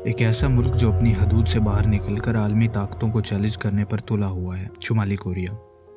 ایک ایسا ملک جو اپنی حدود سے باہر نکل کر عالمی طاقتوں کو چیلنج کرنے پر تلا ہوا ہے، شمالی کوریا،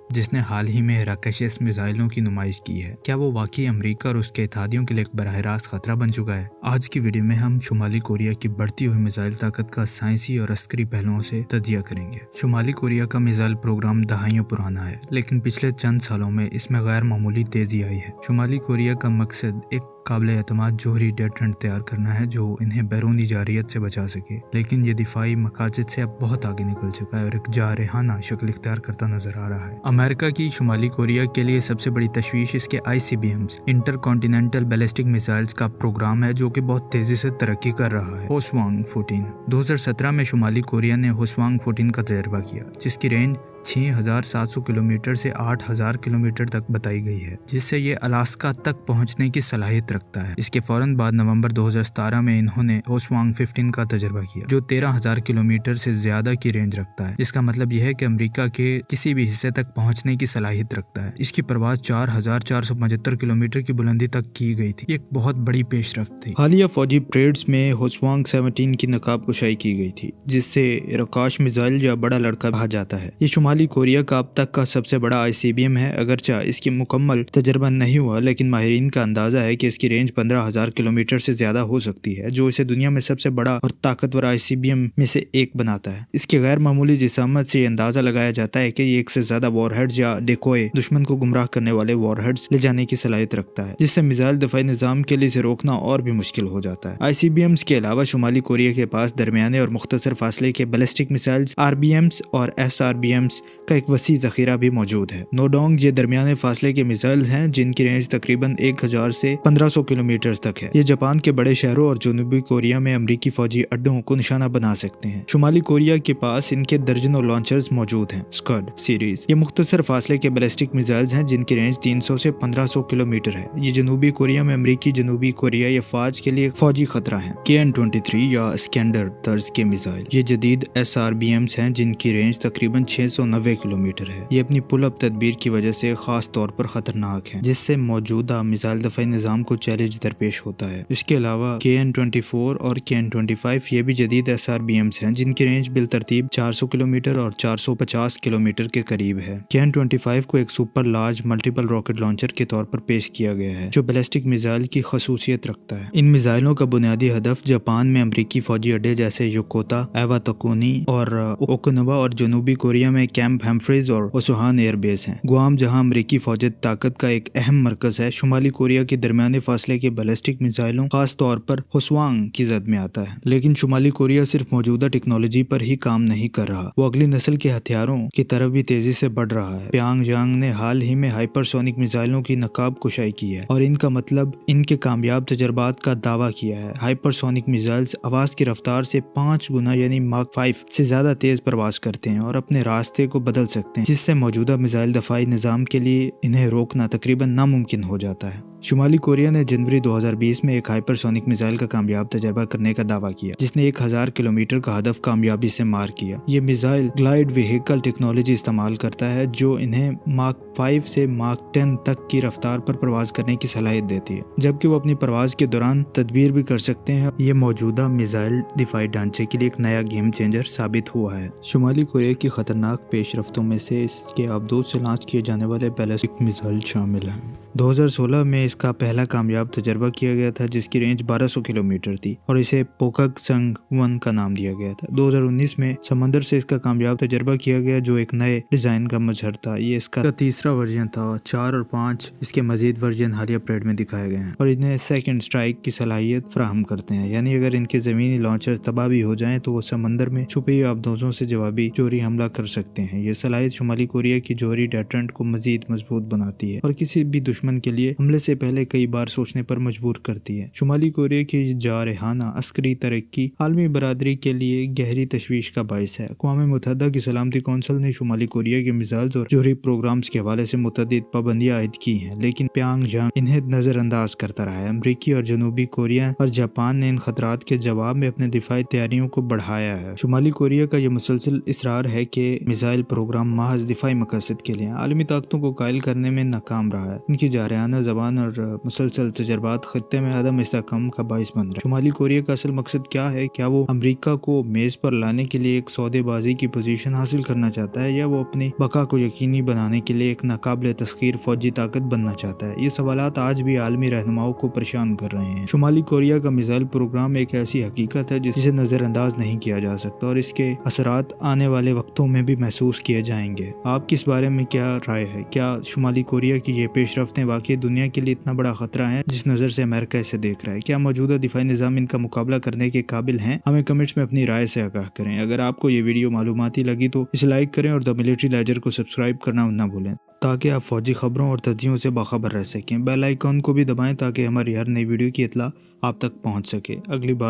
جس نے حال ہی میں راکیشس میزائلوں کی نمائش کی ہے۔ کیا وہ واقعی امریکہ اور اس کے اتحادیوں کے لیے ایک براہ راست خطرہ بن چکا ہے؟ آج کی ویڈیو میں ہم شمالی کوریا کی بڑھتی ہوئی میزائل طاقت کا سائنسی اور عسکری پہلوؤں سے تجزیہ کریں گے۔ شمالی کوریا کا میزائل پروگرام دہائیوں پرانا ہے، لیکن پچھلے چند سالوں میں اس میں غیر معمولی تیزی آئی ہے۔ شمالی کوریا کا مقصد ایک قابل اعتماد جوہری ڈیٹرنٹ تیار کرنا ہے جو انہیں بیرونی جارحیت سے بچا سکے، لیکن یہ دفاعی مقاصد سے اب بہت آگے نکل چکا ہے اور ایک جارحانہ شکل اختیار کرتا نظر آ رہا ہے۔ امریکہ کی شمالی کوریا کے لیے سب سے بڑی تشویش اس کے ICBMs intercontinental ballistic missiles کا پروگرام ہے، جو کہ بہت تیزی سے ترقی کر رہا ہے۔ ہوسوانگ 14 2017 میں شمالی کوریا نے ہوسوانگ 14 کا تجربہ کیا، جس کی رینج 6,700 کلومیٹر سے 8,000 کلومیٹر تک بتائی گئی ہے، جس سے یہ الاسکا تک پہنچنے کی صلاحیت رکھتا ہے۔ اس کے فوراً بعد نومبر 2017 میں انہوں نے ہوسوانگ 15 کا تجربہ کیا، جو 13,000 کلومیٹر سے زیادہ کی رینج رکھتا ہے، جس کا مطلب یہ ہے کہ امریکہ کے کسی بھی حصے تک پہنچنے کی صلاحیت رکھتا ہے۔ اس کی پرواز 4,475 کلومیٹر کی بلندی تک کی گئی تھی۔ یہ ایک بہت بڑی پیش رفت تھی۔ حالیہ فوجی پریڈز میں ہوسوانگ 17 کی نقاب کشائی کی گئی تھی، جس سے راکاش میزائل یا بڑا لڑکا کہا جاتا ہے۔ یہ شمالی کوریا کا اب تک کا سب سے بڑا ICBM ہے۔ اگرچہ اس کی مکمل تجربہ نہیں ہوا، لیکن ماہرین کا اندازہ ہے کہ اس کی رینج 15,000 کلومیٹر سے زیادہ ہو سکتی ہے، جو اسے دنیا میں سب سے بڑا اور طاقتور ICBM میں سے ایک بناتا ہے۔ اس کی غیر معمولی جسامت سے یہ اندازہ لگایا جاتا ہے کہ یہ ایک سے زیادہ وار ہیڈز یا ڈیکوئے، دشمن کو گمراہ کرنے والے وار ہیڈز لے جانے کی صلاحیت رکھتا ہے، جس سے میزائل دفاعی نظام کے لیے اسے روکنا اور بھی مشکل ہو جاتا ہے۔ ICBMs کے علاوہ شمالی کوریا کے پاس درمیانے اور مختصر فاصلے کے بیلسٹک میزائلز RBMs اور SRBMs کا ایک وسیع ذخیرہ بھی موجود ہے۔ نوڈونگ یہ درمیانے فاصلے کے میزائل ہیں جن کی رینج تقریباً 1,000 سے 1,500 کلومیٹر تک ہے۔ یہ جاپان کے بڑے شہروں اور جنوبی کوریا میں امریکی فوجی اڈوں کو نشانہ بنا سکتے ہیں۔ شمالی کوریا کے پاس ان کے درجنوں لانچرز موجود ہیں۔ اسکڈ سیریز یہ مختصر فاصلے کے بیلسٹک میزائلز ہیں جن کی رینج 300 سے 1,500 کلومیٹر ہے۔ یہ جنوبی کوریا میں امریکی جنوبی کوریائی افواج کے لیے ایک فوجی خطرہ ہیں۔ KN-23 یا اسکینڈر طرز کے میزائل یہ جدید SRBMs ہیں جن کی رینج تقریباً 690 کلومیٹر ہے۔ یہ اپنی پل اپ تدبیر کی وجہ سے خاص طور پر خطرناک ہیں، جس سے موجودہ میزائل دفاعی نظام کو چیلنج درپیش ہوتا ہے۔ اس کے علاوہ KN-24 اور KN-25 یہ بھی جدید SRBMs ہیں جن کی رینج بالترتیب 400 کلومیٹر اور 450 کلومیٹر کے قریب ہے۔ KN-25 کو ایک super large multiple rocket launcher کے طور پر پیش کیا گیا ہے، جو بیلسٹک میزائل کی خصوصیت رکھتا ہے۔ ان میزائلوں کا بنیادی ہدف جاپان میں امریکی فوجی اڈے جیسے یوکوتا، ایواتاکونی اور اوکناوا اور جنوبی کوریا میں کیمپ ہیمفریز اور اوسوہان ایئر بیس ہیں۔ گوام جہاں امریکی فوجی طاقت کا ایک اہم مرکز ہے، شمالی کوریا کے درمیانے فاصلے کے بیلسٹک میزائلوں خاص طور پر ہوسوانگ کی زد میں آتا ہے۔ لیکن شمالی کوریا صرف موجودہ ٹیکنالوجی پر ہی کام نہیں کر رہا، وہ اگلی نسل کے ہتھیاروں کی طرف بھی تیزی سے بڑھ رہا ہے۔ پیانگ یانگ نے حال ہی میں ہائپر سونک میزائلوں کی نقاب کشائی کی ہے اور ان کا مطلب ان کے کامیاب تجربات کا دعویٰ کیا ہے۔ ہائپر سونک میزائلز آواز کی رفتار سے 5 گنا یعنی ماک 5 سے زیادہ تیز پرواز کرتے ہیں اور اپنے راستے کو بدل سکتے ہیں، جس سے موجودہ میزائل دفاعی نظام کے لیے انہیں روکنا تقریباً ناممکن ہو جاتا ہے۔ شمالی کوریا نے جنوری 2020 میں ایک ہائپر سونک میزائل کا کامیاب تجربہ کرنے کا دعویٰ کیا، جس نے 1,000 کلومیٹر کا ہدف کامیابی سے مار کیا۔ یہ میزائل گلائڈ وہیکل ٹیکنالوجی استعمال کرتا ہے جو انہیں ماک 5 سے ماک 10 تک کی رفتار پر پرواز کرنے کی صلاحیت دیتی ہے، جبکہ وہ اپنی پرواز کے دوران تدبیر بھی کر سکتے ہیں۔ یہ موجودہ میزائل دفاعی ڈھانچے کے لیے ایک نیا گیم چینجر ثابت ہوا ہے۔ شمالی کوریا کی خطرناک پیش رفتوں میں سے اس کے آبدوز سے لانچ کیے جانے والے بیلسٹک میزائل شامل ہیں۔ 2016 میں اس کا پہلا کامیاب تجربہ کیا گیا تھا جس کی رینج 1,200 کلومیٹر تھی اور اسے پوکگ سنگ 1 کا نام دیا گیا تھا۔ 2019 میں سمندر سے اس کا کامیاب تجربہ کیا گیا جو ایک نئے ڈیزائن کا مظہر تھا۔ یہ اس کا تیسرا ورژن تھا۔ 4 اور 5 اس کے مزید ورژن حالیہ پریڈ میں دکھائے گئے ہیں اور انہیں سیکنڈ اسٹرائک کی صلاحیت فراہم کرتے ہیں، یعنی اگر ان کے زمینی لانچرز تباہ بھی ہو جائیں تو وہ سمندر میں چھپے ہوئے آبدوزوں سے جوابی جوہری حملہ کر سکتے ہیں۔ یہ صلاحیت شمالی کوریا کی جوہری ڈیٹرنٹ کو مزید مضبوط بناتی ہے اور کسی بھی دشمن کے لیے حملے سے پہلے کئی بار سوچنے پر مجبور کرتی ہے۔ شمالی کوریا کی جارحانہ عسکری ترقی عالمی برادری کے لیے گہری تشویش کا باعث ہے۔ اقوام متحدہ کی سلامتی کونسل نے شمالی کوریا کے میزائلز اور جوہری پروگرامز کے حوالے سے متعدد پابندیاں عائد کی ہیں، لیکن پیانگ یانگ انہیں نظر انداز کرتا رہا ہے۔ امریکی اور جنوبی کوریا اور جاپان نے ان خطرات کے جواب میں اپنے دفاعی تیاریوں کو بڑھایا ہے۔ شمالی کوریا کا یہ مسلسل اصرار ہے کہ میزائل پروگرام محض دفاعی مقاصد کے لیے عالمی طاقتوں کو قائل کرنے میں ناکام رہا ہے۔ ان کی جارحانہ زبان اور اور مسلسل تجربات خطے میں عدم استحکام کا باعث بن رہا ہے۔ شمالی کوریا کا اصل مقصد کیا ہے؟ کیا وہ امریکہ کو میز پر لانے کے لیے ایک سودے بازی کی پوزیشن حاصل کرنا چاہتا ہے، یا وہ اپنی بقا کو یقینی بنانے کے لیے ایک ناقابل تسخیر فوجی طاقت بننا چاہتا ہے؟ یہ سوالات آج بھی عالمی رہنماؤں کو پریشان کر رہے ہیں۔ شمالی کوریا کا میزائل پروگرام ایک ایسی حقیقت ہے جسے نظر انداز نہیں کیا جا سکتا، اور اس کے اثرات آنے والے وقتوں میں بھی محسوس کیے جائیں گے۔ آپ کی اس بارے میں کیا رائے ہے؟ کیا شمالی کوریا کی یہ پیش رفتیں واقعی دنیا کے لیے اتنا بڑا خطرہ ہیں جس نظر سے امریکہ اسے دیکھ رہا ہے؟ کیا موجودہ دفاعی نظام ان کا مقابلہ کرنے کے قابل ہیں؟ ہمیں کمنٹس میں اپنی رائے سے آگاہ کریں۔ اگر آپ کو یہ ویڈیو معلوماتی لگی تو اسے لائک کریں اور دی ملٹری لیجر کو سبسکرائب کرنا نہ بھولیں تاکہ آپ فوجی خبروں اور تجزیوں سے باخبر رہ سکیں۔ بیل آئیکن کو بھی دبائیں تاکہ ہماری ہر نئی ویڈیو کی اطلاع آپ تک پہنچ سکے۔ اگلی بار